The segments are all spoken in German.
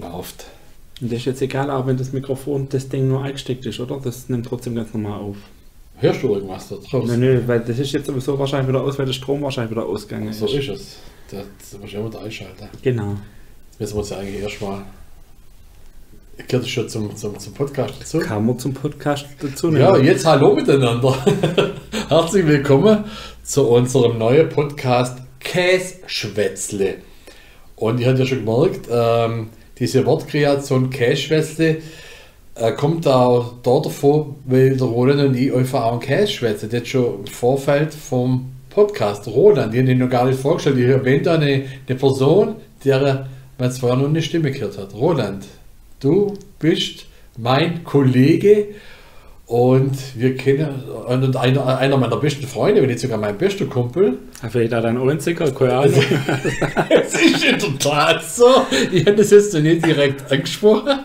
schnauft. Und das ist jetzt egal, auch wenn das Mikrofon, das Ding nur eingesteckt ist, oder? Das nimmt trotzdem ganz normal auf. Hörst du irgendwas da draußen? Nö, weil das ist jetzt sowieso wahrscheinlich wieder aus, weil der Strom wahrscheinlich wieder ausgegangen ist. So ist es. Das muss ich immer wieder einschalten. Genau. Jetzt müssen wir uns ja eigentlich erstmal... Gehört das schon zum Podcast dazu? Kann man zum Podcast dazu nehmen? Ja, jetzt hallo miteinander. Herzlich willkommen zu unserem neuen Podcast Kässchwätzle. Und ihr habt ja schon gemerkt, diese Wortkreation Kässchwätzle kommt auch dort davor, weil der Roland und ich einfach auch einen Käse schwätzen. Das schon im Vorfeld vom Podcast. Roland, die haben ihn noch gar nicht vorgestellt. Ich erwähne da eine Person, der man vorher noch eine Stimme gehört hat. Roland, du bist mein Kollege und wir kennen und einer meiner besten Freunde, wenn nicht sogar mein bester Kumpel. Vielleicht auch dein einziger, keine Ahnung. Es ist in der Tat so. Ich habe das jetzt noch nicht direkt angesprochen,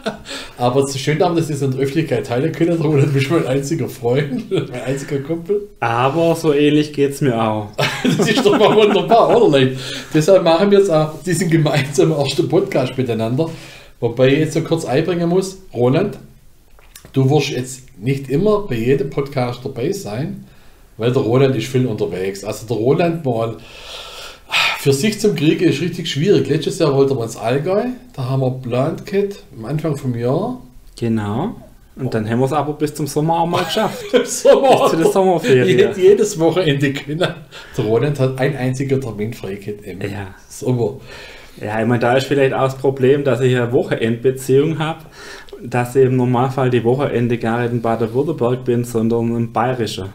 aber es ist schön, dass wir das in der Öffentlichkeit teilen können. Roland, du bist mein einziger Freund, mein einziger Kumpel. Aber so ähnlich geht es mir auch. Das ist doch mal wunderbar, oder Leute? Deshalb machen wir jetzt auch diesen gemeinsamen ersten Podcast miteinander. Wobei ich jetzt so kurz einbringen muss, Roland, du wirst jetzt nicht immer bei jedem Podcast dabei sein, weil der Roland ist viel unterwegs. Also der Roland mal für sich zum Kriegen ist richtig schwierig. Letztes Jahr wollten wir ins Allgäu, da haben wir geplant gehabt, am Anfang vom Jahr. Genau. Und dann haben wir es aber bis zum Sommer auch mal geschafft. Sommer. Bis zu der Sommerferien. Ich hätte jedes Wochenende können. Der Roland hat ein einziger Termin frei gehabt im Ja. Sommer. Ja, ich meine, da ist vielleicht auch das Problem, dass ich eine Wochenendbeziehung habe, dass ich im Normalfall die Wochenende gar nicht in Baden-Württemberg bin, sondern im Bayerischen.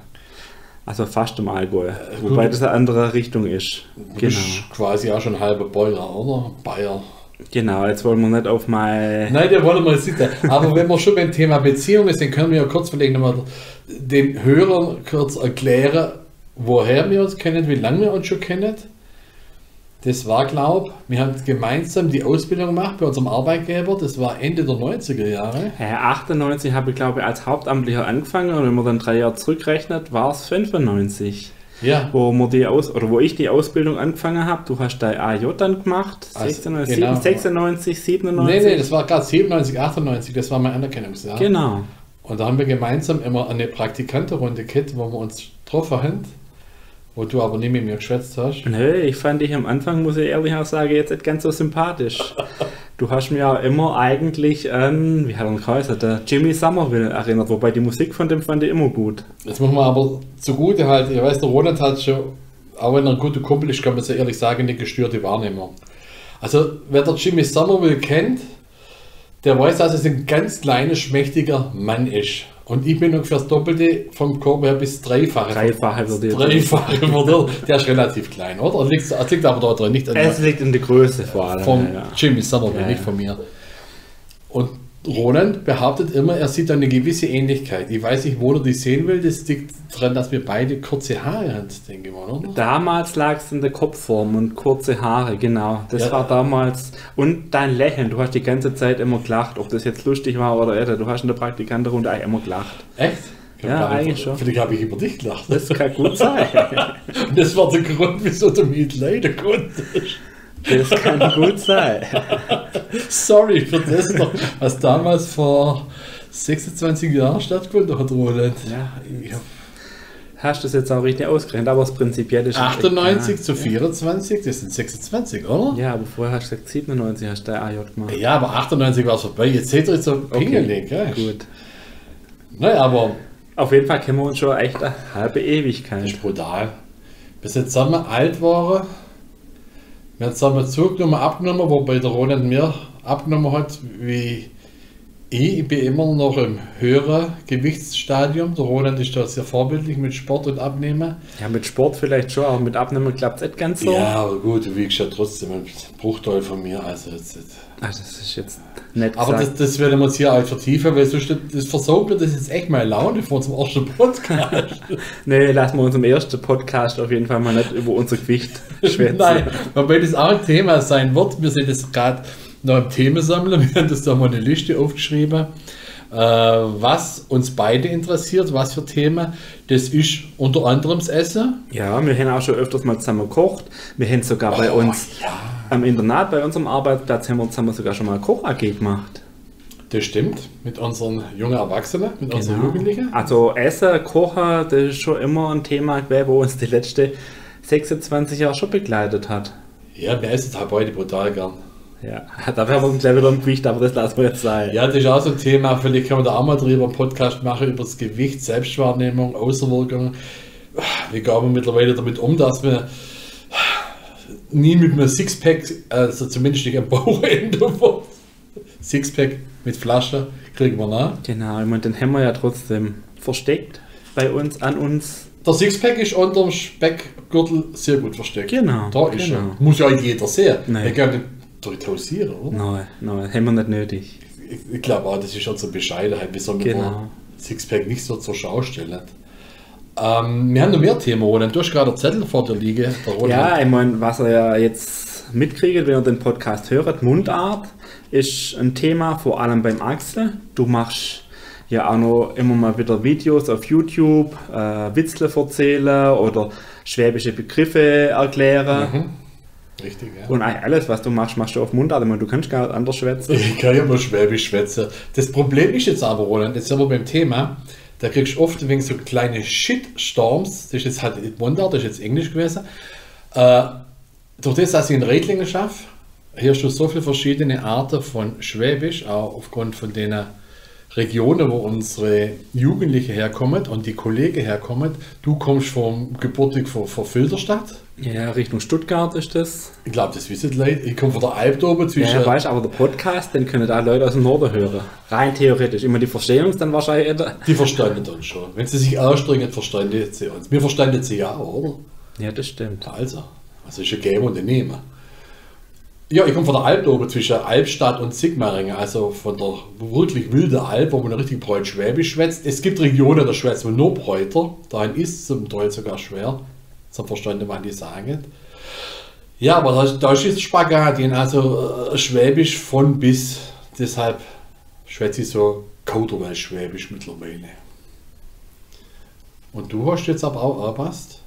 Also fast im Allgäu. Wobei das eine andere Richtung ist. Du bist quasi auch schon halber Bayer, oder? Bayer. Genau, jetzt wollen wir nicht auf mein... Nein, der wollen wir jetzt nicht. Aber wenn wir schon beim Thema Beziehung sind, dann können wir ja kurz vielleicht nochmal den Hörern kurz erklären, woher wir uns kennen, wie lange wir uns schon kennen. Das war, glaube ich, wir haben gemeinsam die Ausbildung gemacht bei unserem Arbeitgeber. Das war Ende der 90er Jahre. Ja, 98 habe ich, glaube ich, als Hauptamtlicher angefangen und wenn man dann 3 Jahre zurückrechnet, war es 95. Ja. Wo ich die Ausbildung angefangen habe. Du hast dein AJ dann gemacht, Also, 96, genau. 96, 97. Nee, das war gerade 97, 98, das war mein Anerkennungsjahr. Genau. Und da haben wir gemeinsam immer eine Praktikantenrunde gehabt, wo wir uns getroffen haben, wo du aber nicht mit mir geschwätzt hast. Nö, ich fand dich am Anfang, muss ich ehrlich auch sagen, jetzt nicht ganz so sympathisch. Du hast mir ja immer eigentlich an, wie hat er geheißen, der Jimmy Somerville erinnert, wobei die Musik von dem fand ich immer gut. Jetzt muss man aber zugute halten, ich weiß, der Roland hat schon, auch wenn er ein guter Kumpel ist, kann man so ehrlich sagen, eine gestörte Wahrnehmung. Also, wer der Jimmy Somerville kennt, der weiß, dass es ein ganz kleiner, schmächtiger Mann ist. Und ich bin ungefähr das Doppelte vom Körper her bis Dreifache. Dreifache wird jetzt. Der ist relativ klein, oder? Es liegt aber da drin, nicht an Es liegt in der Größe vor allem. vom ja. Jimmy Somerville, Ja, nicht ja. von mir. Und Roland behauptet immer, er sieht da eine gewisse Ähnlichkeit. Ich weiß nicht, wo er die sehen will. Das liegt daran, dass wir beide kurze Haare haben, denke ich mal, oder? Damals lag es in der Kopfform und kurze Haare, genau. Das Ja. war damals. Und dein Lächeln, du hast die ganze Zeit immer gelacht, ob das jetzt lustig war oder nicht. Du hast in der Praktikantenrunde eigentlich immer gelacht. Echt? Ja, eigentlich schon. Vielleicht habe ich über dich gelacht. Das kann gut sein. Und das war der Grund, wieso du mich leiden konntest. Das kann gut sein. Sorry für das noch, was damals vor 26 Jahren stattgefunden hat, Roland. Ja, Ich hab hast du das jetzt auch richtig ausgerechnet, aber das prinzipiell ist 98 zu 24, das sind 26, oder? Ja, aber vorher hast du gesagt 97 hast du AJ gemacht. Ja, aber 98 war es vorbei. Jetzt seht ihr jetzt so pingelig, ja? Gut. Naja, aber Auf jeden Fall kennen wir uns schon echt eine halbe das Ewigkeit. ist brutal. Bis jetzt zusammen alt waren, wir haben zusammen zugenommen, abgenommen, wobei der Roland mir abgenommen hat, wie ich bin immer noch im höheren Gewichtsstadium. Der Roland ist da sehr vorbildlich mit Sport und Abnehmen. Ja, mit Sport vielleicht schon, aber mit Abnehmen klappt es nicht ganz so. Ja, aber gut, du wiegst ja trotzdem einen Bruchteil von mir. Also jetzt. Ach, das ist jetzt nett Aber gesagt. das werden wir jetzt hier halt vertiefen, weil sonst das versaut mir das jetzt echt meine Laune vor unserem ersten Podcast. Nee, lassen wir uns im ersten Podcast auf jeden Fall mal nicht über unser Gewicht schwätzen. Nein, wobei das auch ein Thema sein wird. Wir sind jetzt gerade noch im Themensammler. Wir haben das da mal eine Liste aufgeschrieben, was uns beide interessiert, was für Themen. Das ist unter anderem das Essen. Ja, wir haben auch schon öfters mal zusammen gekocht. Wir haben sogar bei uns, Ja. Am Internat bei unserem Arbeitsplatz haben wir sogar schon mal Koch-AG gemacht. Das stimmt, mit unseren jungen Erwachsenen, mit unseren Jugendlichen. Also Essen, Kochen, das ist schon immer ein Thema gewesen, wo uns die letzten 26 Jahre schon begleitet hat. Ja, wir essen halt beide brutal gern. Ja, da wären wir uns gleich wieder im Gewicht, aber das lassen wir jetzt sein. Ja, das ist auch so ein Thema, vielleicht können wir da auch mal drüber einen Podcast machen, über das Gewicht, Selbstwahrnehmung, Außenwirkungen. Wie gehen wir mittlerweile damit um, dass wir nie mit einem Sixpack, also zumindest nicht am Bauchende, Sixpack mit Flasche kriegen wir nach. Genau, ich meine, den haben wir ja trotzdem versteckt bei uns, an uns. Der Sixpack ist unter dem Speckgürtel sehr gut versteckt. Genau. Da ist genau. er. Muss ja jeder sehen. Nein. Wir können nicht hausieren, oder? Nein, haben wir nicht nötig. Ich glaube auch, das ist unsere Bescheidenheit. Wir sollen Genau. Sixpack nicht so zur Schau stellen. Wir haben noch mehr Themen, Roland. Du hast gerade einen Zettel vor dir liegen. Ja, ich meine, was ihr ja jetzt mitkriegt, wenn ihr den Podcast hört, Mundart ist ein Thema, vor allem beim Axel. Du machst ja auch noch immer mal wieder Videos auf YouTube, Witzle erzählen oder schwäbische Begriffe erklären. Richtig, ja. Und eigentlich alles, was du machst, machst du auf Mundart. Ich meine, du kannst gar nicht anders schwätzen. Ich kann ja mal Schwäbisch schwätzen. Das Problem ist jetzt aber, Roland, jetzt sind wir beim Thema, da kriegst du oft wegen so kleine Shitstorms, das ist jetzt halt nicht Mundart, das ist jetzt Englisch gewesen. Durch das, dass ich in Reutlingen schaffe, hier hast du so viele verschiedene Arten von Schwäbisch, auch aufgrund von den Regionen, wo unsere Jugendlichen herkommen und die Kollegen herkommen. Du kommst gebürtig von Filderstadt. Ja, Richtung Stuttgart ist das. Ich glaube, das wissen die Leute. Ich komme von der Alp da oben zwischen. Ja, weißt, aber der Podcast, den können da Leute aus dem Norden hören. Rein theoretisch. Immer die verstehen uns dann wahrscheinlich. Die verstanden uns schon. Wenn sie sich anstrengen, verstanden sie uns. Wir verstanden sie ja auch, oder? Ja, das stimmt. Also ist ein Geben und ein Nehmen. Ja, ich komme von der Alp da oben zwischen Albstadt und Sigmaringen, also von der wirklich wilden Alp, wo man richtig breit Schwäbisch schwätzt. Es gibt Regionen, da schwätzt man nur Bräuter. Dahin ist es zum Teil sogar schwer, zum Verstanden, was die sagen. Ja, aber da ist jetzt Spagatin, also Schwäbisch von bis. Deshalb schwätze ich so kulturell Schwäbisch mittlerweile. Und du hast jetzt aber auch angepasst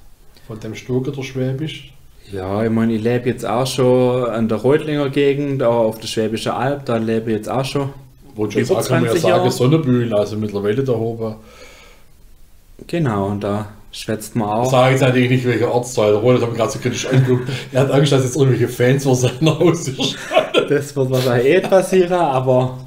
von dem Stück oder Schwäbisch? Ja, ich meine, ich lebe jetzt auch schon an der Reutlinger Gegend, auch auf der Schwäbischen Alb, da lebe ich jetzt auch schon. Wohnst jetzt auch, kann man ja sagen, Sonnenbühlen, also mittlerweile da oben. Genau, und da schwätzt man auch. Sag jetzt eigentlich nicht, welcher Ortsteil. Der Roland hat mich gerade so kritisch angeguckt. Er hat Angst, dass jetzt irgendwelche Fans vor seinem Haus stehen. Das wird wahrscheinlich passieren, aber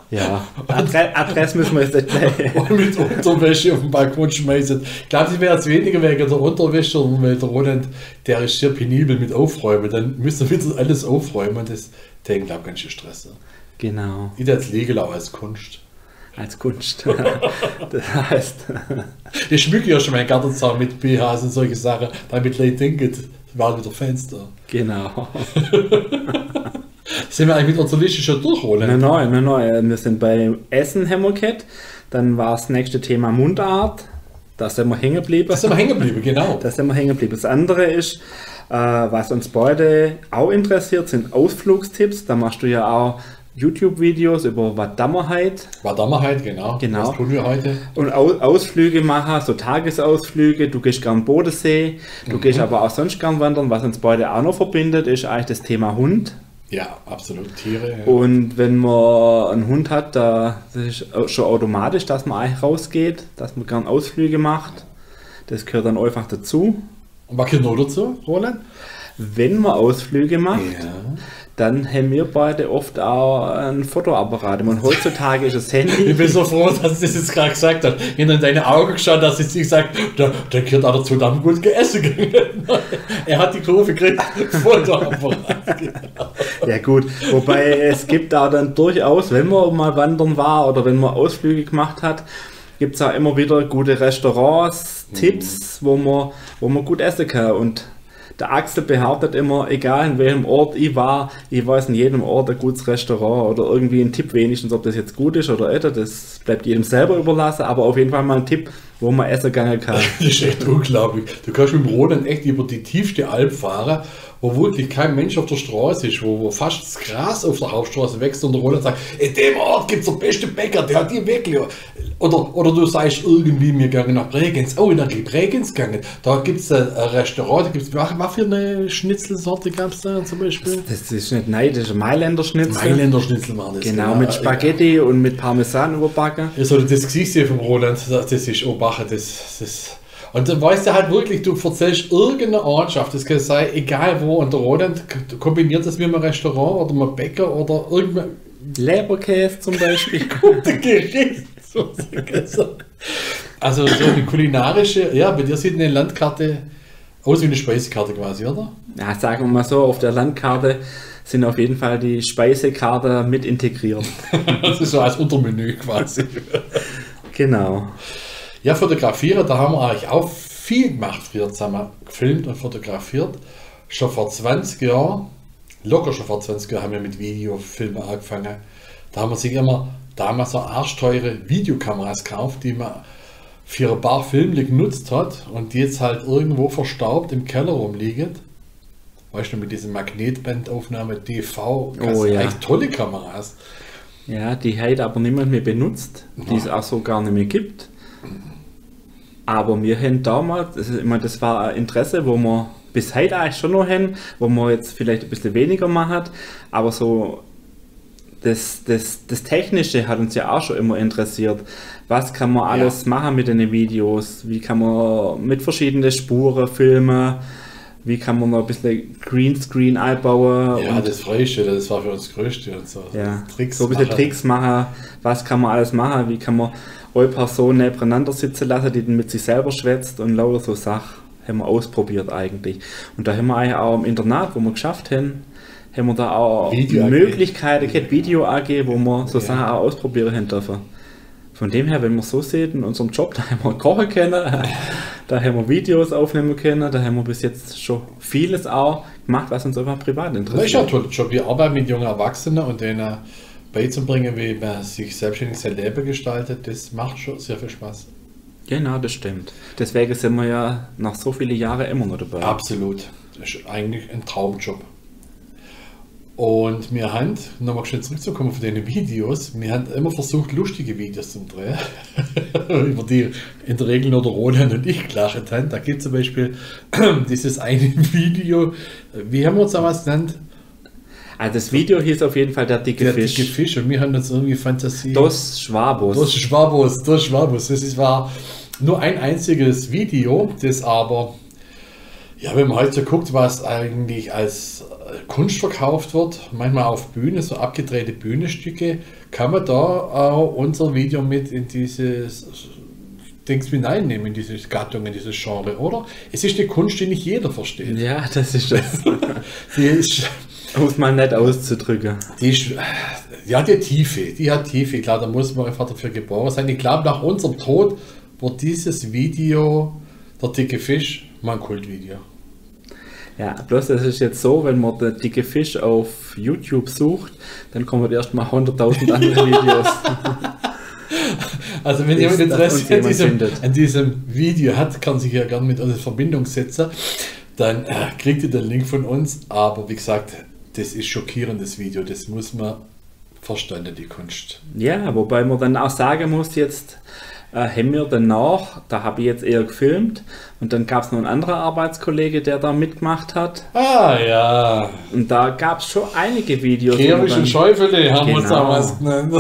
ja, Adresse müssen wir jetzt nicht gleich. Und mit Unterwäsche auf den Balkon schmeißen. Ich glaube, sie wäre jetzt weniger wegen der Unterwäsche, sondern weil der Roland, der ist sehr penibel mit Aufräumen. Dann müsste er wieder alles aufräumen. Das denkt, glaube ich, ganz schön Stress. Genau. Ich jetzt legal auch als Kunst. Als Kunst. Das heißt. Ich schmücke ja schon meinen Gartenzaun mit BHs und solche Sachen, damit Leute denken, es waren wieder Fans da. Genau. Sind wir eigentlich mit unserer Liste schon durch, Roland? Nein. Wir sind bei Essen Hammercat. Dann war das nächste Thema Mundart. Da sind wir hängen geblieben. Das sind wir hängen geblieben, genau. Da sind wir hängen geblieben. Das andere ist, was uns beide auch interessiert, sind Ausflugstipps. Da machst du ja auch YouTube-Videos über was Dammerheit. Was Dammerheit, genau. Was tun wir heute? Und Ausflüge machen, so Tagesausflüge. Du gehst gern Bodensee, du gehst aber auch sonst gern wandern. Was uns beide auch noch verbindet, ist eigentlich das Thema Hund. Ja, absolut, Tiere. Ja. Und wenn man einen Hund hat, das ist schon automatisch, dass man eigentlich rausgeht, dass man gern Ausflüge macht. Das gehört dann einfach dazu. Und was gehört noch dazu, Roland? Wenn man Ausflüge macht, dann haben wir beide oft auch ein Fotoapparat. Und heutzutage ist das Handy. Ich bin so froh, dass du das jetzt gerade gesagt hast. Ich habe in deine Augen geschaut, dass ich nicht sage, der gehört auch dazu, dass gut gegessen gegangen. Er hat die Kurve gekriegt, Fotoapparat. Ja gut, wobei es gibt da dann durchaus, wenn man mal wandern war oder wenn man Ausflüge gemacht hat, gibt es auch immer wieder gute Restaurants, Tipps, wo man gut essen kann. Und der Axel behauptet immer, egal in welchem Ort ich war, ich weiß in jedem Ort ein gutes Restaurant oder irgendwie ein Tipp wenigstens, ob das jetzt gut ist oder nicht, das bleibt jedem selber überlassen, aber auf jeden Fall mal ein Tipp, wo man essen gehen kann. Das ist echt unglaublich. Du kannst mit dem Roland echt über die tiefste Alp fahren wo wirklich kein Mensch auf der Straße ist, wo fast das Gras auf der Hauptstraße wächst und der Roland sagt, in dem Ort gibt es der beste Bäcker, der hat die wirklich. Oder du sagst irgendwie, wir gehen nach Bregenz, oh, in der Bregenz gegangen, da gibt es ein Restaurant, da gibt's, was für eine Schnitzelsorte gab es da zum Beispiel? Das ist nicht, nein, das ist ein Mailänder Schnitzel. Mailänder Schnitzel waren das. Genau, mit Spaghetti und mit Parmesan überbacken. Also das Gesicht hier vom Roland, das ist Obache, das. Und dann weißt du halt wirklich, du erzählst irgendeine Ortschaft, das kann sein, egal wo, und der Roland kombiniert das mit einem Restaurant oder einem Bäcker oder irgendein Leberkäse zum Beispiel. gute Gericht. Also so eine kulinarische, ja, bei dir sieht eine Landkarte aus wie eine Speisekarte quasi, oder? Ja, sagen wir mal so, auf der Landkarte sind auf jeden Fall die Speisekarte mit integriert. Das ist so als Untermenü quasi. Genau. Ja, fotografieren, da haben wir eigentlich auch viel gemacht früher zusammen. Gefilmt und fotografiert. Schon vor 20 Jahren, locker schon vor 20 Jahren, haben wir mit Videofilmen angefangen. Da haben wir sich immer damals so arschteure Videokameras gekauft, die man für ein paar Filme genutzt hat und die jetzt halt irgendwo verstaubt im Keller rumliegen. Weißt du, mit diesen Magnetbandaufnahme, DV, eigentlich tolle Kameras. Ja, die heute aber niemand mehr benutzt, die es auch so gar nicht mehr gibt. Aber wir haben damals, das war ein Interesse, wo wir bis heute eigentlich schon noch haben, wo man jetzt vielleicht ein bisschen weniger macht, aber so das Technische hat uns ja auch schon immer interessiert. Was kann man alles machen mit den Videos? Wie kann man mit verschiedenen Spuren filmen? Wie kann man noch ein bisschen Greenscreen einbauen? Ja, das Freiste, das war für uns das Größte und so. Ja, so ein bisschen Tricks machen. Was kann man alles machen? Wie kann man eine Person nebeneinander sitzen lassen, die dann mit sich selber schwätzt und lauter so Sachen haben wir ausprobiert eigentlich. Und da haben wir eigentlich auch im Internat, wo wir geschafft haben wir da auch Möglichkeiten gehabt, Video AG, wo wir so Sachen auch ausprobieren haben dürfen. Von dem her, wenn man so sieht, in unserem Job, da haben wir kochen können, da haben wir Videos aufnehmen können, da haben wir bis jetzt schon vieles auch gemacht, was uns einfach privat interessiert. Das ist ja ein toller Job. Wir arbeiten mit jungen Erwachsenen und denen beizubringen, wie man sich selbstständig sein Leben gestaltet, das macht schon sehr viel Spaß. Genau, das stimmt. Deswegen sind wir ja nach so vielen Jahren immer noch dabei. Absolut. Das ist eigentlich ein Traumjob. Und wir haben, nochmal schnell zurückzukommen von den Videos, wir haben immer versucht, lustige Videos zu drehen, über die in der Regel nur der Roland und ich gelacht haben. Da gibt es zum Beispiel dieses eine Video, wie haben wir uns damals genannt? Also das Video hieß auf jeden Fall der dicke Fisch. Der dicke Fisch, und wir haben uns irgendwie Fantasie... Das Schwabus. Das war nur ein einziges Video, das aber... Ja, wenn man heute so guckt, was eigentlich als Kunst verkauft wird, manchmal auf Bühne, so abgedrehte Bühnenstücke, kann man da auch unser Video mit in dieses Dings hineinnehmen, in diese Gattung, in dieses Genre, oder? Es ist eine Kunst, die nicht jeder versteht. Ja, das ist das. Die ist... Um es mal nicht auszudrücken. Die hat Tiefe. Klar, da muss man einfach dafür geboren sein. Ich glaube, nach unserem Tod wird dieses Video, der dicke Fisch, mal ein Kultvideo. Ja, bloß das ist jetzt so, wenn man den dicke Fisch auf YouTube sucht, dann kommen erst mal 100.000 andere Videos. Also wenn jemand Interesse an diesem Video hat, kann sich ja gerne mit uns in Verbindung setzen. Dann kriegt ihr den Link von uns. Aber wie gesagt, das ist schockierendes Video. Das muss man verstanden, die Kunst. Ja, wobei man dann auch sagen muss, jetzt haben wir danach, da habe ich jetzt eher gefilmt und dann gab es noch einen anderen Arbeitskollege, der da mitgemacht hat. Ah ja. Und da gab es schon einige Videos. Gerischen Schäufele haben wir uns damals genannt.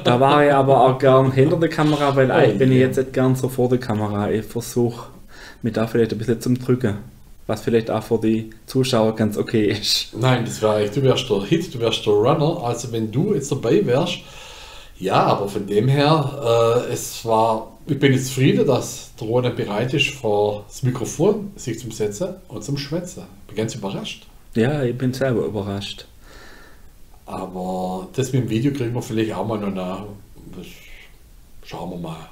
Da war ich aber auch gern hinter der Kamera, weil eigentlich bin ich jetzt nicht gern so vor der Kamera. Ich versuche mich da vielleicht ein bisschen zum Drücken. Was vielleicht auch für die Zuschauer ganz okay ist. Nein, das wäre echt, du wärst der Hit, du wärst der Runner. Also wenn du jetzt dabei wärst, ja, aber von dem her, ich bin jetzt zufrieden, dass der Roland bereit ist, vor das Mikrofon sich zu setzen und zum Schwätzen. Bin ganz überrascht. Ja, ich bin selber überrascht. Aber das mit dem Video kriegen wir vielleicht auch mal noch nach. Das schauen wir mal.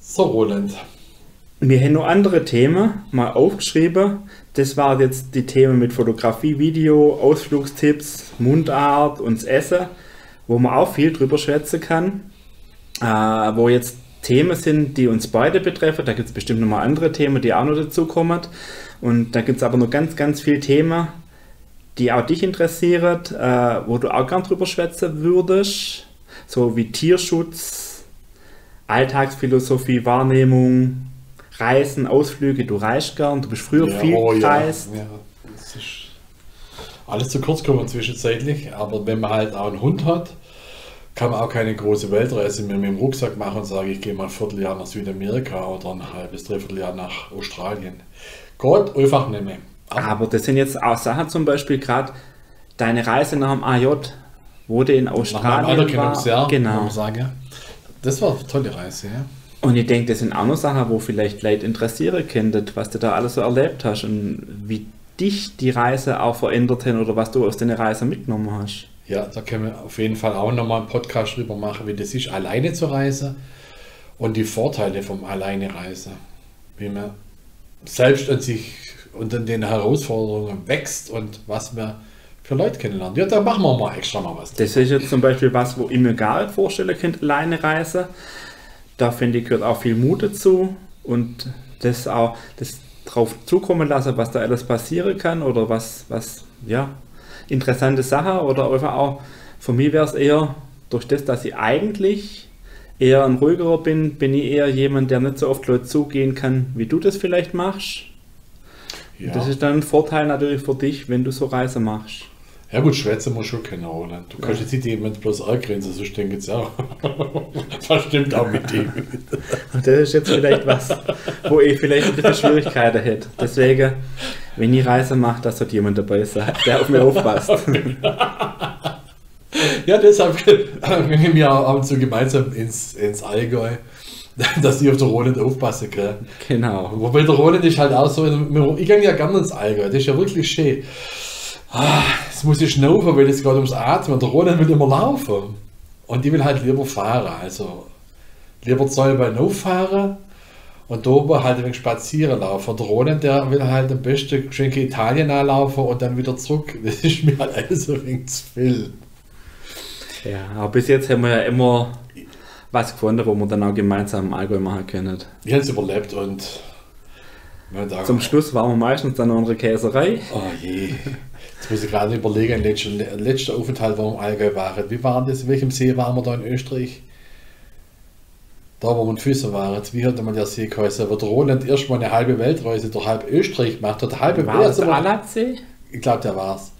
So, Roland. Wir haben noch andere Themen mal aufgeschrieben. Das waren jetzt die Themen mit Fotografie, Video, Ausflugstipps, Mundart und das Essen, wo man auch viel drüber schwätzen kann. Wo jetzt Themen sind, die uns beide betreffen. Da gibt es bestimmt nochmal andere Themen, die auch noch dazu kommen. Und da gibt es aber noch ganz, ganz viele Themen, die auch dich interessieren, wo du auch gern drüber schwätzen würdest. So wie Tierschutz, Alltagsphilosophie, Wahrnehmung, Reisen, Ausflüge. Du reist gern, du bist früher viel gereist. Ja. Das ist alles zu kurz gekommen zwischenzeitlich, aber wenn man halt auch einen Hund hat, kann man auch keine große Weltreise mehr mit dem Rucksack machen und sagen, ich gehe mal ein Vierteljahr nach Südamerika oder ein halbes, dreiviertel Jahr nach Australien. Geht einfach nicht mehr. Aber das sind jetzt auch Sachen, zum Beispiel gerade deine Reise nach dem AJ, wo du in Australien war. Genau. Sagen. Das war eine tolle Reise, ja. Und ich denke, das sind auch noch Sachen, wo vielleicht Leute interessieren könnten, was du da alles so erlebt hast und wie dich die Reise auch verändert hat oder was du aus deiner Reise mitgenommen hast. Ja, da können wir auf jeden Fall auch nochmal einen Podcast drüber machen, wie das ist, alleine zu reisen und die Vorteile vom Alleine-Reisen. Wie man selbst an sich und an den Herausforderungen wächst und was man für Leute kennenlernt. Ja, da machen wir mal extra mal was. Das ist jetzt zum Beispiel was, wo ich mir gar nicht vorstellen könnte, alleine reisen. Da finde ich, gehört auch viel Mut dazu und das drauf zukommen lassen, was da alles passieren kann oder was interessante Sachen oder einfach auch, für mich wäre es eher, durch das, dass ich eigentlich eher ein ruhigerer bin ich eher jemand, der nicht so oft Leute zugehen kann, wie du das vielleicht machst. Ja. Das ist dann ein Vorteil natürlich für dich, wenn du so Reisen machst. Ja gut, schwätzen muss schon kennen, Roland. Du kannst jetzt nicht jemand bloß angrenzen, so denke ich jetzt auch. Das stimmt auch mit dem. Und das ist jetzt vielleicht was, wo ich vielleicht ein bisschen Schwierigkeiten hätte. Deswegen, wenn ich Reise mache, dass dort jemand dabei ist, der auf mich aufpasst. Ja, deshalb gehen wir auch ab und zu gemeinsam ins Allgäu, dass die auf der Roland aufpassen können. Genau. Wobei der Roland ist halt auch so, ich gehe ja gerne ins Allgäu, das ist ja wirklich schön. Jetzt muss ich schnaufen, weil es geht ums Atmen. Der Roland will immer laufen. Und die will halt lieber fahren. Also lieber Zollbein auffahren und da oben halt ein wenig spazieren laufen. Der Roland, der will halt am besten schön Italien anlaufen und dann wieder zurück. Das ist mir halt alles ein wenig zu viel. Ja, aber bis jetzt haben wir ja immer was gefunden, wo wir dann auch gemeinsam im Allgäu machen können. Ich habe es überlebt und zum Schluss waren wir meistens dann noch in der Käserei. Oh je. Jetzt muss ich gerade überlegen, letzter Aufenthalt, wo wir im Allgäu waren. Wie war das? In welchem See waren wir da in Österreich? Da, wo wir in Füssen waren. Wie hat man der See geheißen? Aber der Roland erstmal eine halbe Weltreise durch halb Österreich gemacht hat. War das der Alatsee? Ich glaube, der war es.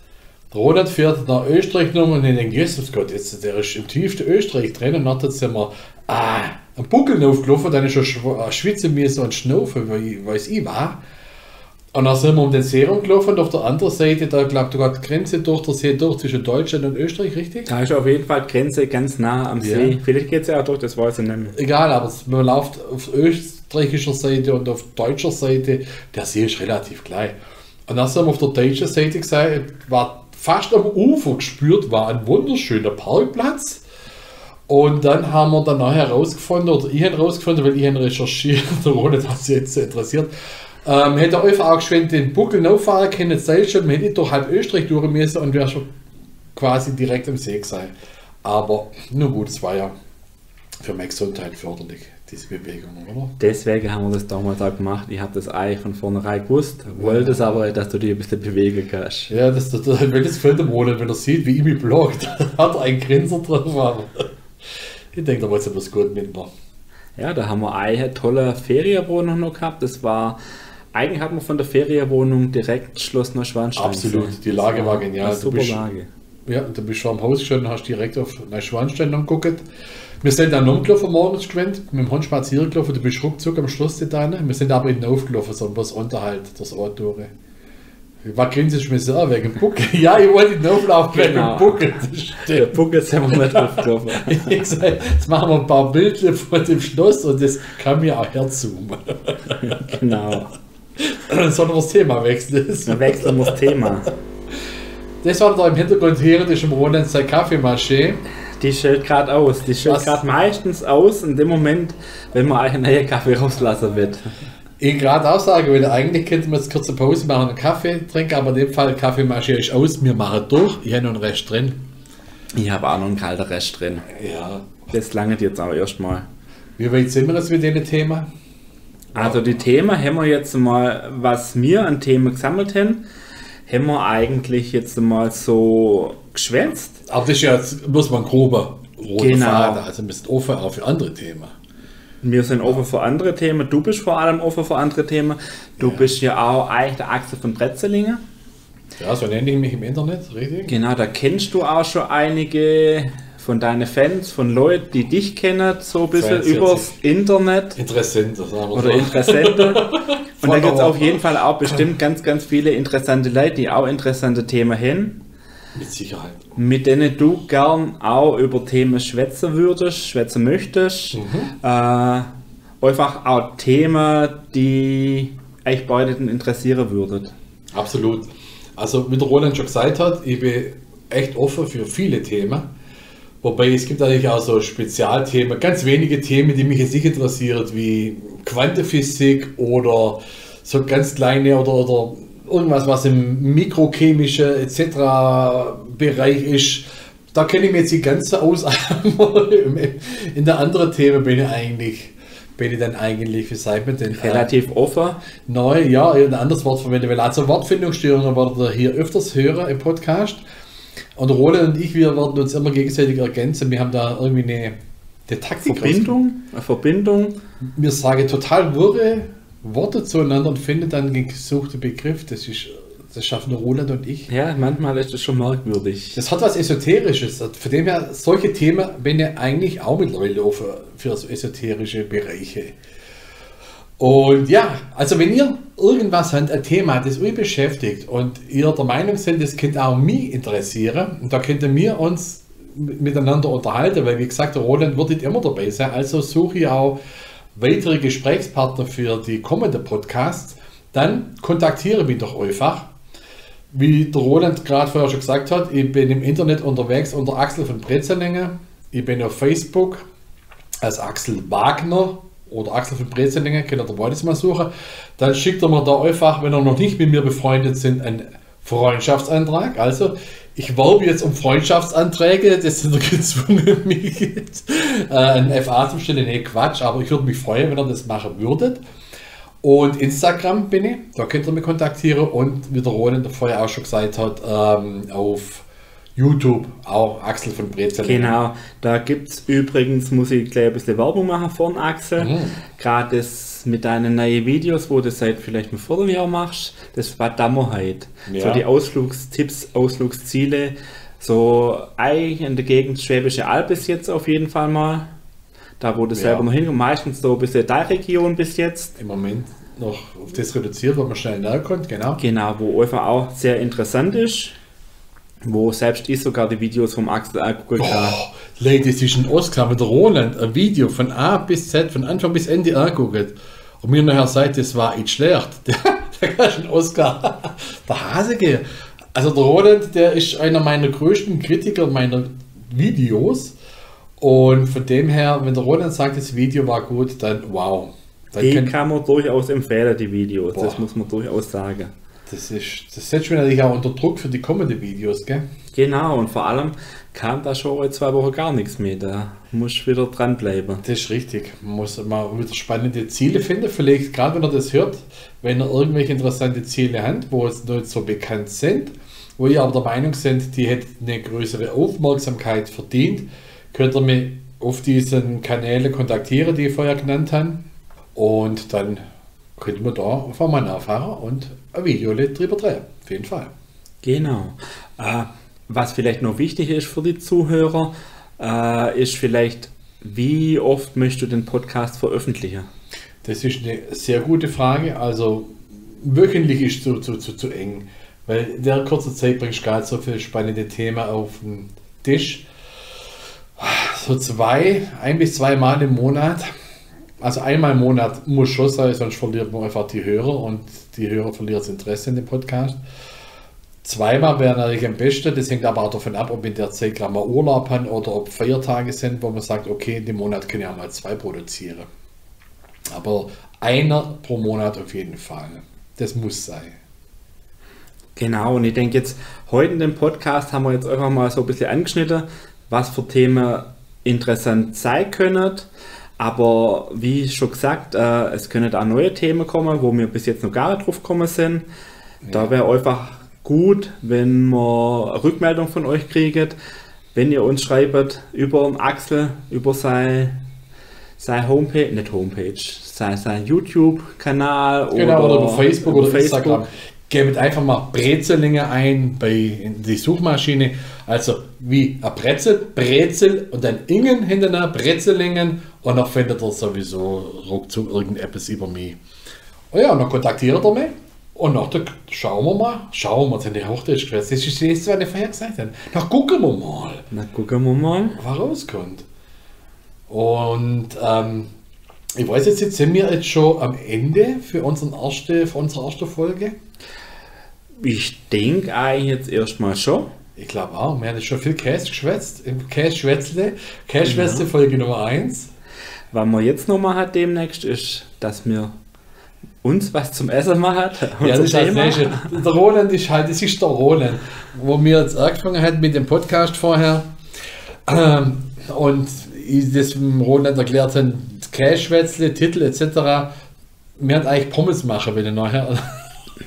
Der Roland fährt nach Österreich genommen und ich denke, Jesus Gott, jetzt, der ist im tiefsten Österreich drin und dann sind wir einen Buckel aufgelaufen, dann ist schon schwitzen müssen und schnaufen, weiß ich war. Und dann sind wir um den See rumgelaufen und auf der anderen Seite, da glaubt du gerade die Grenze durch, der See durch zwischen Deutschland und Österreich, richtig? Da ist auf jeden Fall die Grenze ganz nah am See. Vielleicht geht es ja auch durch, das weiß ich nicht mehr. Egal, aber man läuft auf österreichischer Seite und auf deutscher Seite, der See ist relativ klein. Und dann sind wir auf der deutschen Seite gesagt, war fast am Ufer gespürt, war ein wunderschöner Parkplatz. Und dann haben wir dann nachher herausgefunden, oder ich habe herausgefunden, weil ich habe recherchiert, der Roland hat sich jetzt interessiert, hätte einfach auch geschwind den Buckel auffahren können, jetzt sei schon, man hätte durch halb Österreich durch müssen und wäre schon quasi direkt am See sein. Aber nur gut, es war ja für meine Gesundheit förderlich, diese Bewegung, oder? Deswegen haben wir das damals auch gemacht. Ich habe das eigentlich von vornherein gewusst, wollte es aber, dass du dich ein bisschen bewegen kannst. Ja, wenn das fällt dem Roland, wenn er sieht, wie ich mich blockt, hat er einen Grinser drin. Aber ich denke, da war es etwas gut mit mir. Ja, da haben wir eine tolle Ferienwohnung noch gehabt. Das war, eigentlich hat man von der Ferienwohnung direkt Schloss Neuschwanstein. Absolut, die Lage war genial. Super Lage. Ja, du bist schon am Haus gestanden, hast direkt auf Neuschwanstein geguckt. Wir sind dann umgelaufen morgens geschwind, mit dem Hund spazieren gelaufen, du bist ruckzuck am Schloss da. Wir sind aber nicht aufgelaufen, sondern bloß unterhalb das Ort durch. Was grinst du mir so wegen dem Buckel? Ja, ich wollte nicht auflaufen wegen dem Buckel. Der Buckel sind wir nicht aufgelaufen. Ich gesagt, jetzt machen wir ein paar Bilder von dem Schloss und das kann mir auch herzoomen. Genau. Sollen wir das Thema wechseln? Wir wechseln das Thema. Das war da im Hintergrund hier, das ist im Roland seine Kaffeemaschine. Die stellt gerade aus. Die stellt gerade meistens aus in dem Moment, wenn man einen neuen Kaffee rauslassen wird. Ich gerade auch sagen, weil eigentlich könnte man jetzt kurze Pause machen und einen Kaffee trinken, aber in dem Fall Kaffeemaschine ist aus, wir machen durch. Ich habe noch einen Rest drin. Ich habe auch noch einen kalten Rest drin. Ja. Das langt jetzt aber erstmal. Wie weit sind wir jetzt mit dem Thema? Also die Themen haben wir jetzt mal, was wir an Themen gesammelt haben wir eigentlich jetzt mal so geschwänzt. Aber das ist ja jetzt bloß mal ein grober roter Genau. Faden, also wir sind offen auch für andere Themen. Wir sind offen für andere Themen. Du bist vor allem offen für andere Themen. Du bist ja auch eigentlich der Axel von Bretzelingen. Ja, so nenne ich mich im Internet, richtig? Genau, da kennst du auch schon einige von deinen Fans, von Leuten, die dich kennen, so ein bisschen 42. übers Internet. Interessant, sagen wir Oder so. Interessente. Und da gibt es Follower. auf jeden Fall auch bestimmt ganz, ganz viele interessante Leute, die auch interessante Themen haben, Mit Sicherheit. mit denen du gern auch über Themen schwätzen möchtest. Einfach auch Themen, die euch beide interessieren würden. Absolut. Also wie der Roland schon gesagt hat, ich bin echt offen für viele Themen. Wobei es gibt natürlich auch so Spezialthemen, ganz wenige Themen, die mich jetzt nicht interessieren, wie Quantenphysik oder so ganz kleine oder irgendwas, was im mikrochemischen etc. Bereich ist. Da kenne ich mich jetzt nicht ganz so aus. In der anderen Themen bin ich dann eigentlich, wie sagt man denn? Relativ offen. Neu, ja, ein anderes Wort verwenden will. Also Wortfindungsstörungen werdet ihr hier öfters hören im Podcast. Und Roland und ich, wir werden uns immer gegenseitig ergänzen. Wir haben da irgendwie eine Taktik. Eine Verbindung. Wir sagen total wirre Worte zueinander und finden dann den gesuchten Begriff. Das schaffen der Roland und ich. Ja, manchmal ist das schon merkwürdig. Das hat was Esoterisches. Von dem her, solche Themen bin ich eigentlich auch mittlerweile offen für so esoterische Bereiche. Und ja, also wenn ihr irgendwas habt, ein Thema, das euch beschäftigt und ihr der Meinung seid, das könnte auch mich interessieren, und da könnten wir uns miteinander unterhalten, weil wie gesagt, der Roland wird nicht immer dabei sein, also suche ich auch weitere Gesprächspartner für die kommenden Podcasts, dann kontaktiere mich doch einfach. Wie der Roland gerade vorher schon gesagt hat, ich bin im Internet unterwegs unter Axel von Bretzelingen. Ich bin auf Facebook als Axel Wagner oder Axel von Bretzelingen, könnt ihr beides mal suchen. Dann schickt ihr mir da einfach, wenn ihr noch nicht mit mir befreundet sind, einen Freundschaftsantrag. Also ich werbe jetzt um Freundschaftsanträge, das sind gezwungen, mich jetzt ein FA zu stellen. Nee, Quatsch, aber ich würde mich freuen, wenn ihr das machen würdet. Und Instagram bin ich, da könnt ihr mich kontaktieren, und wie der Roland vorher auch schon gesagt hat, auf YouTube auch Axel von Bretzelingen. Genau, da gibt es übrigens, muss ich gleich ein bisschen Werbung machen von Axel. Gerade das mit deinen neuen Videos, wo du seit vielleicht einem Vierteljahr machst, das war Dammerheit. Ja. So die Ausflugstipps, Ausflugsziele, so eigentlich in der Gegend Schwäbische Alb bis jetzt auf jeden Fall mal. Da wo du selber noch hinkommst, meistens so ein bisschen deine Region bis jetzt. Im Moment noch auf das reduziert, wo man schnell näher kommt, genau. Genau, wo einfach auch sehr interessant ist. Wo selbst ich sogar die Videos vom Axel angeguckt habe. Oh, Leute, das ist ein Oscar mit der Roland, ein Video von A bis Z, von Anfang bis Ende angeguckt. Und mir nachher sagt, das war nicht schlecht. Der kannst einen Oscar. Der Haseke. Also der Roland, der ist einer meiner größten Kritiker meiner Videos. Und von dem her, wenn der Roland sagt, das Video war gut, dann wow. Dann Die kann man durchaus empfehlen, die Videos. Boah. Das muss man durchaus sagen. das setzt mich natürlich auch unter Druck für die kommenden Videos, gell? Genau, und vor allem kam da schon 2 Wochen gar nichts mehr. Da musst du wieder dranbleiben. Das ist richtig. Man muss mal wieder spannende Ziele finden. Vielleicht, gerade wenn ihr das hört, wenn ihr irgendwelche interessante Ziele habt, wo es nicht so bekannt sind, wo ihr aber der Meinung seid, die hätten eine größere Aufmerksamkeit verdient, könnt ihr mich auf diesen Kanälen kontaktieren, die ich vorher genannt habe. Und dann könnten wir da einfach mal nachfahren und ein Video drüber drehen. Auf jeden Fall. Genau. Was vielleicht noch wichtig ist für die Zuhörer, ist vielleicht, wie oft möchtest du den Podcast veröffentlichen? Das ist eine sehr gute Frage. Also wöchentlich ist zu eng, weil in der kurzen Zeit bringst du gerade so viele spannende Themen auf den Tisch. So 1 bis 2 Mal im Monat. Also einmal im Monat muss schon sein, sonst verliert man einfach die Hörer und die Hörer verlieren das Interesse in dem Podcast. 2-mal wäre natürlich am besten, das hängt aber auch davon ab, ob in der Zeit gerade mal Urlaub haben oder ob Feiertage sind, wo man sagt, okay, in dem Monat können ja mal 2 produzieren. Aber einer pro Monat auf jeden Fall. Das muss sein. Genau, und ich denke jetzt, heute in dem Podcast haben wir jetzt einfach mal so ein bisschen angeschnitten, was für Themen interessant sein können. Aber wie schon gesagt, es können auch neue Themen kommen, wo wir bis jetzt noch gar nicht drauf gekommen sind. Da wäre einfach gut, wenn wir Rückmeldung von euch kriegt, wenn ihr uns schreibt über den Axel, über sein Homepage, nicht Homepage, sein YouTube-Kanal oder über Facebook oder Instagram. Gebt einfach mal Brezelinge ein in die Suchmaschine. Also wie ein Brezel und dann Ingen hinterher, Brezelingen, und dann findet ihr sowieso ruckzuck irgendetwas über mich. Oh ja, und dann kontaktiert ihr mich und dann schauen wir, sind die Hochdeutsch gewesen. Das ist das, was ich vorher gesagt habe. Dann gucken wir mal. Was rauskommt. Und ich weiß jetzt sind wir jetzt schon am Ende für unsere erste Folge. Ich denke eigentlich jetzt erstmal schon. Ich glaube auch, wir haben jetzt schon viel Käse geschwätzt. Käse-Schwätzle Folge Nummer 1. Was wir jetzt noch machen demnächst ist, dass wir uns was zum Essen machen. Ja, das ist das Nächste. Der Roland ist halt, das ist der Roland, wo wir jetzt angefangen haben mit dem Podcast vorher. Und ich das dem Roland erklärt habe, Käse-Schwätzle, Titel etc. Wir haben eigentlich Pommes machen, wenn ich nachher.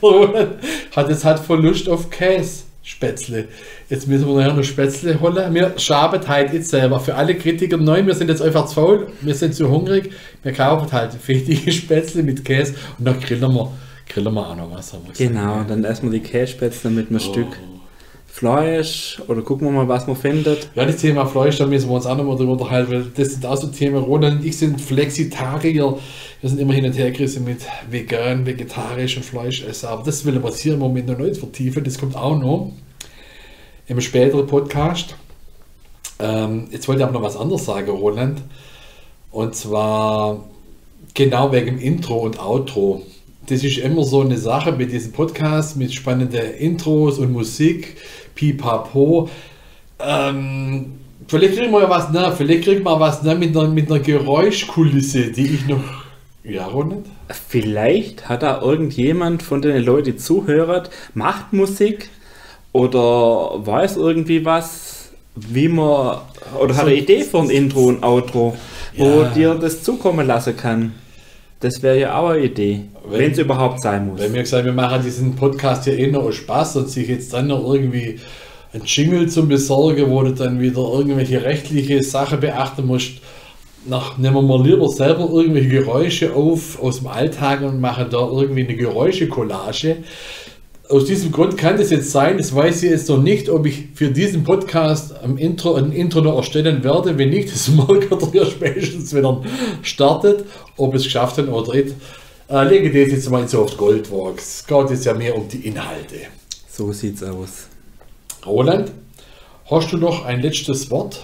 Roland hat jetzt halt voll Lust auf Käse-Spätzle. Jetzt müssen wir nachher noch Spätzle holen. Wir schaben halt jetzt selber. Für alle Kritiker neu, wir sind jetzt einfach zu faul, wir sind zu hungrig. Wir kaufen halt fettige Spätzle mit Käse und dann grillen wir auch noch was. Genau, dann essen wir die Kässpätzle mit einem Stück Fleisch oder gucken wir mal, was man findet. Ja, das Thema Fleisch, da müssen wir uns auch noch mal drüber unterhalten, weil das sind auch so Themen. Roland und ich sind Flexitarier. Wir sind immer hin und her gerissen mit vegan, vegetarischem Fleischessen. Aber das will ich hier im Moment noch nicht vertiefen. Das kommt auch noch im späteren Podcast. Jetzt wollte ich aber noch was anderes sagen, Roland. Und zwar genau wegen dem Intro und Outro. Das ist immer so eine Sache mit diesem Podcast, mit spannenden Intros und Musik, pipapo. Vielleicht kriegen wir ja was, mit einer Geräuschkulisse, die ich noch... Ja, Ronald? Vielleicht hat da irgendjemand von den Leuten, die zuhören, macht Musik oder weiß irgendwie was, wie man... Oder hat eine Idee für ein Intro und Outro, wo dir das zukommen lassen kann. Das wäre ja auch eine Idee, wenn es überhaupt sein muss. Wenn wir gesagt wir machen diesen Podcast ja nur aus Spaß und sich jetzt dann noch irgendwie ein Jingle zum Besorgen, wo du dann wieder irgendwelche rechtliche Sachen beachten musst, nehmen wir mal lieber selber irgendwelche Geräusche auf aus dem Alltag und machen da irgendwie eine Geräusche-Collage. Aus diesem Grund kann das jetzt sein, das weiß ich jetzt noch nicht, ob ich für diesen Podcast ein Intro noch erstellen werde. Wenn nicht, das merkt ihr ja spätestens, wenn er startet, ob es geschafft hat oder nicht. Lege das jetzt mal so auf Goldwaage. Es geht jetzt ja mehr um die Inhalte. So sieht's aus. Roland, hast du noch ein letztes Wort?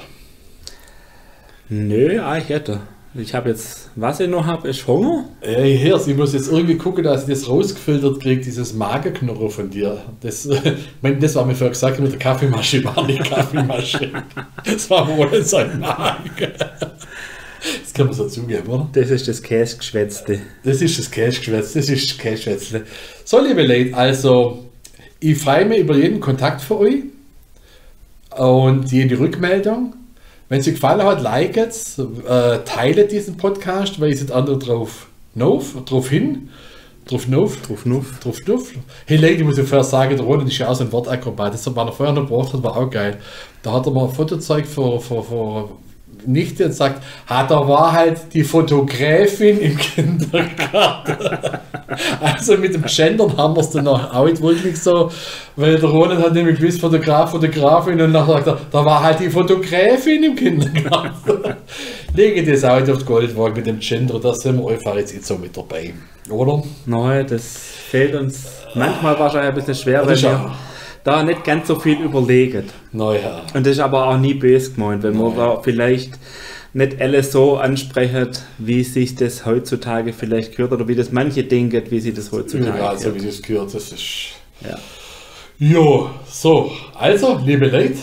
Nö, ich hätte. Ich habe jetzt, was ich noch habe, ist Hunger. Ich muss jetzt irgendwie gucken, dass ich das rausgefiltert kriege, dieses Magenknurren von dir. Das war mir vorher gesagt, mit der Kaffeemasche war nicht Kaffeemasche. Das war wohl sein Magen. Das kann man so zugeben, oder? Das ist das Käsegeschwätzte. Das ist das Käseschwätzle. So, liebe Leute, also ich freue mich über jeden Kontakt von euch und jede Rückmeldung. Wenn es euch gefallen hat, liket es, teilt diesen Podcast, weil ihr seid andere drauf hin. Hey Leute, ich muss ja vorher sagen, der Roland ist ja auch so ein Wortakrobat. Das war noch vorher noch gebracht, das war auch geil. Da hat er mal ein Fotozeug vor Nichte und sagt, da war halt die Fotogräfin im Kindergarten. Also mit dem Gendern haben wir es dann auch nicht wirklich so, weil der Roland hat nämlich gewusst, Fotografin und nachher sagt er, da war halt die Fotogräfin im Kindergarten. Lege das auch auf die Goldwaage mit dem Gender, da sind wir einfach jetzt nicht so mit dabei, oder? Nein, das fehlt uns manchmal wahrscheinlich ein bisschen schwer, weil wir da nicht ganz so viel überlegen. Naja. Und das ist aber auch nie böse gemeint, wenn man da vielleicht nicht alles so ansprechen, wie sich das heutzutage vielleicht gehört oder wie das manche denken, wie sie das heutzutage gehört. Ja, also wie das gehört, das ist... Ja. Jo, so, also, liebe Leute,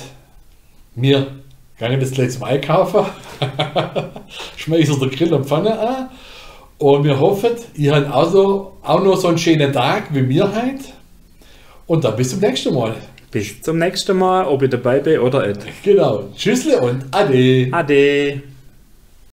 wir gehen jetzt gleich zum Einkaufen, schmeißen den Grill und Pfanne an und wir hoffen, ihr habt auch noch so einen schönen Tag wie wir heute. Und dann bis zum nächsten Mal. Bis zum nächsten Mal, ob ich dabei bin oder nicht. Genau. Tschüssle und Ade. Ade.